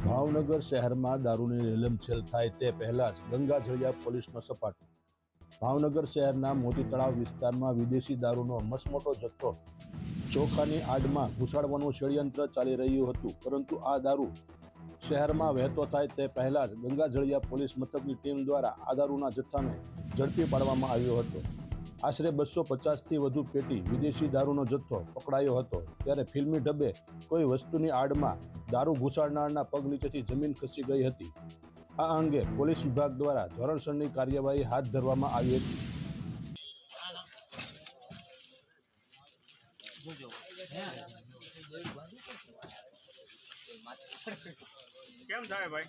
ભાવનગર શહેરમાં દારૂની રેલમછેલ થાય તે પહેલા જ ગંગાજળિયા પોલીસનો સપાટો। ભાવનગર શહેરના મોતી તળાવ વિસ્તારમાં વિદેશી દારૂનો મસમોટો જથ્થો ચોખાની આડમાં ઘુસાડવાનું ષડયંત્ર ચાલી રહ્યું હતું, પરંતુ આ દારૂ શહેરમાં વહેતો થાય તે પહેલા જ ગંગાજળિયા પોલીસ મથકની ટીમ દ્વારા આ દારૂના જથ્થાને ઝડપી પાડવામાં આવ્યો હતો। આશરે 250થી વધુ પેટી વિદેશી દારૂનો જથ્થો પકડાયો હતો, ત્યારે ફિલ્મી ઢબે કોઈ વસ્તુની આડમાં દારૂ ઘુસાડનારના પગ નીચેથી જમીન ખસી ગઈ હતી। આ અંગે પોલીસ વિભાગ દ્વારા ધોરણસરની કાર્યવાહી હાથ ધરવામાં આવી હતી। કેમ થાય ભાઈ?